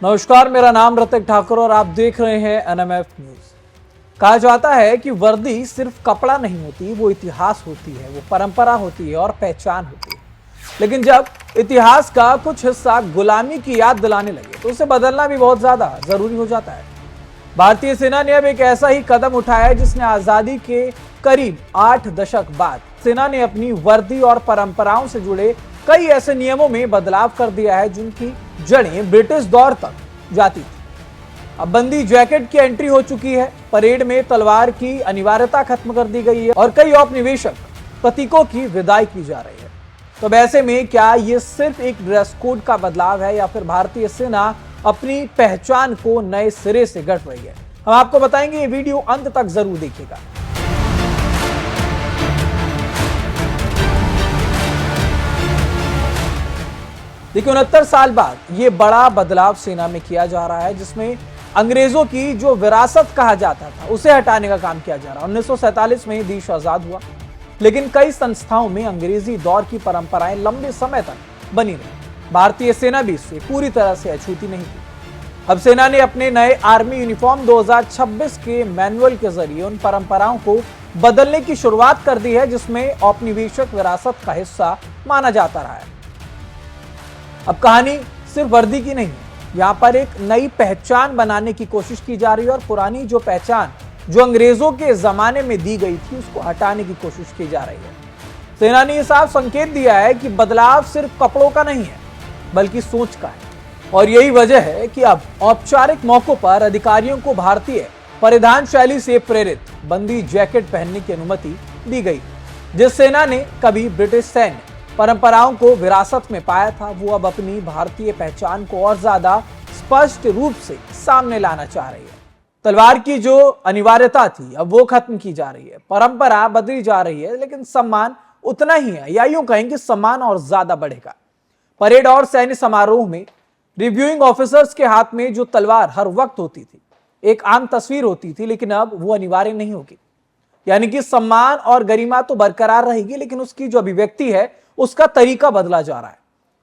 नमस्कार, मेरा नाम ऋतिक ठाकुर और आप देख रहे हैं एनएमएफ न्यूज। कहा जाता है कि वर्दी सिर्फ कपड़ा नहीं होती, वो इतिहास होती है, वो परंपरा होती है और पहचान होती है। लेकिन जब इतिहास का कुछ हिस्सा गुलामी की याद दिलाने लगे तो उसे बदलना भी बहुत ज्यादा जरूरी हो जाता है। भारतीय सेना ने अब एक ऐसा ही कदम उठाया है जिसने आजादी के करीब 8 दशक बाद सेना ने अपनी वर्दी और परंपराओं से जुड़े कई ऐसे नियमों में बदलाव कर दिया है जिनकी जड़ें ब्रिटिश दौर तक जाती थी। अब बंदी जैकेट की एंट्री हो चुकी है, परेड में तलवार की अनिवार्यता खत्म कर दी गई है और कई औपनिवेशिक प्रतीकों की विदाई की जा रही है। तो ऐसे में क्या ये सिर्फ एक ड्रेस कोड का बदलाव है या फिर भारतीय सेना अपनी पहचान को नए सिरे से गढ़ रही है? हम आपको बताएंगे, ये वीडियो अंत तक जरूर देखिएगा। देखिए, 69 साल बाद ये बड़ा बदलाव सेना में किया जा रहा है जिसमें अंग्रेजों की जो विरासत कहा जाता था उसे हटाने का काम किया जा रहा है। 1947 में देश आजाद हुआ, लेकिन कई संस्थाओं में अंग्रेजी दौर की परंपराएं लंबे समय तक बनी रही। भारतीय सेना भी इससे पूरी तरह से अछूती नहीं थी। अब सेना ने अपने नए आर्मी यूनिफॉर्म 2026 के मैनुअल के जरिए उन परंपराओं को बदलने की शुरुआत कर दी है जिसमें औपनिवेशिक विरासत का हिस्सा माना जाता रहा है। अब कहानी सिर्फ वर्दी की नहीं है, यहां पर एक नई पहचान बनाने की कोशिश की जा रही है और पुरानी जो पहचान जो अंग्रेजों के जमाने में दी गई थी उसको हटाने की कोशिश की जा रही है। सेना ने यह साफ संकेत दिया है कि बदलाव सिर्फ कपड़ों का नहीं है बल्कि सोच का है और यही वजह है कि अब औपचारिक मौकों पर अधिकारियों को भारतीय परिधान शैली से प्रेरित बंदी जैकेट पहनने की अनुमति दी गई। जिस सेना ने कभी ब्रिटिश सैन्य परंपराओं को विरासत में पाया था, वो अब अपनी भारतीय पहचान को और ज्यादा स्पष्ट रूप से सामने लाना चाह रही है। तलवार की जो अनिवार्यता थी अब वो खत्म की जा रही है, परंपरा बदली जा रही है, लेकिन सम्मान उतना ही है, या यूं कहें कि सम्मान और ज्यादा बढ़ेगा। परेड और सैन्य समारोह में रिव्यूइंग ऑफिसर्स के हाथ में जो तलवार हर वक्त होती थी एक आम तस्वीर होती थी, लेकिन अब वो अनिवार्य नहीं होगी। यानी कि सम्मान और गरिमा तो बरकरार रहेगी, लेकिन उसकी जो अभिव्यक्ति है उसका तरीका बदला जा रहा है।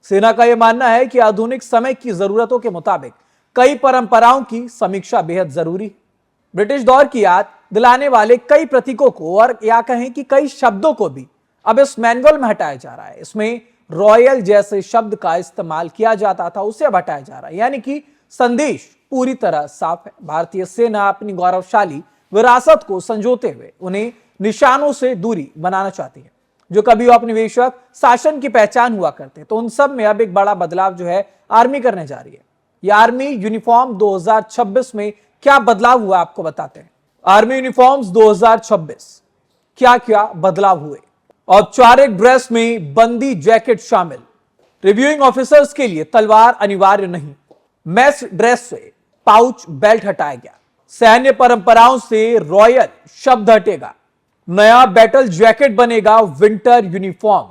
सेना का यह मानना है कि आधुनिक समय की जरूरतों के मुताबिक कई परंपराओं की समीक्षा बेहद जरूरी है। ब्रिटिश दौर की याद दिलाने वाले कई प्रतीकों को और या कहें कि कई शब्दों को भी अब इस मैनुअल में हटाया जा रहा है। इसमें रॉयल जैसे शब्द का इस्तेमाल किया जाता था उसे अब हटाया जा रहा है, यानी कि संदेश पूरी तरह साफ है। भारतीय सेना अपनी गौरवशाली विरासत को संजोते हुए उन्हें निशानों से दूरी बनाना चाहती है जो कभी औपनिवेशिक शासन की पहचान हुआ करते। तो उन सब में अब एक बड़ा बदलाव जो है आर्मी करने जा रही है। ये आर्मी यूनिफॉर्म 2026 में क्या बदलाव हुआ आपको बताते हैं। आर्मी यूनिफॉर्म्स 2026 क्या क्या बदलाव हुए। औपचारिक ड्रेस में बंदी जैकेट शामिल, रिव्यूइंग ऑफिसर्स के लिए तलवार अनिवार्य नहीं, मैस ड्रेस से पाउच बेल्ट हटाया गया, सैन्य परंपराओं से रॉयल शब्द हटेगा, नया बैटल जैकेट बनेगा विंटर यूनिफॉर्म,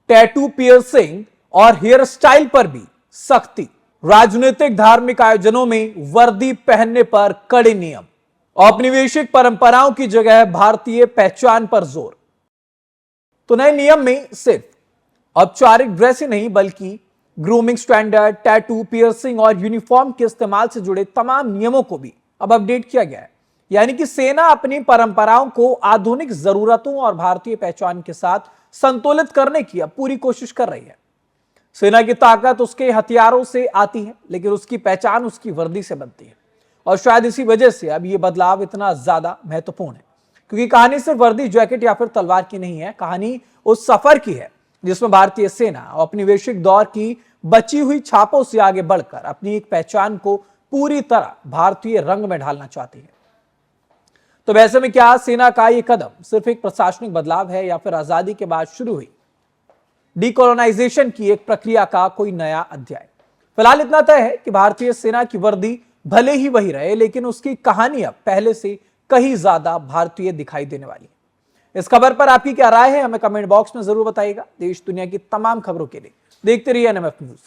टैटू पियर्सिंग और हेयर स्टाइल पर भी सख्ती, राजनीतिक धार्मिक आयोजनों में वर्दी पहनने पर कड़े नियम, औपनिवेशिक परंपराओं की जगह भारतीय पहचान पर जोर। तो नए नियम में सिर्फ औपचारिक ड्रेस ही नहीं बल्कि ग्रूमिंग स्टैंडर्ड, टैटू, पियर्सिंग और यूनिफॉर्म के इस्तेमाल से जुड़े तमाम नियमों को भी अब अपडेट किया गया है। यानी कि सेना अपनी परंपराओं को आधुनिक जरूरतों और भारतीय पहचान के साथ संतुलित करने की अब पूरी कोशिश कर रही है। सेना की ताकत उसके हथियारों से आती है, लेकिन उसकी पहचान उसकी वर्दी से बनती है और शायद इसी वजह से अब यह बदलाव इतना ज्यादा महत्वपूर्ण है, क्योंकि कहानी सिर्फ वर्दी, जैकेट या फिर तलवार की नहीं है। कहानी उस सफर की है जिसमें भारतीय सेना औपनिवेशिक दौर की बची हुई छापों से आगे बढ़कर अपनी एक पहचान को पूरी तरह भारतीय रंग में ढालना चाहती है। तो वैसे में क्या सेना का यह कदम सिर्फ एक प्रशासनिक बदलाव है या फिर आजादी के बाद शुरू हुई डीकोलोनाइजेशन की एक प्रक्रिया का कोई नया अध्याय? फिलहाल इतना तय है कि भारतीय सेना की वर्दी भले ही वही रहे, लेकिन उसकी कहानी अब पहले से कहीं ज्यादा भारतीय दिखाई देने वाली है। इस खबर पर आपकी क्या राय है, हमें कमेंट बॉक्स में जरूर बताइएगा। देश दुनिया की तमाम खबरों के लिए देखते रहिए एनएमएफ न्यूज।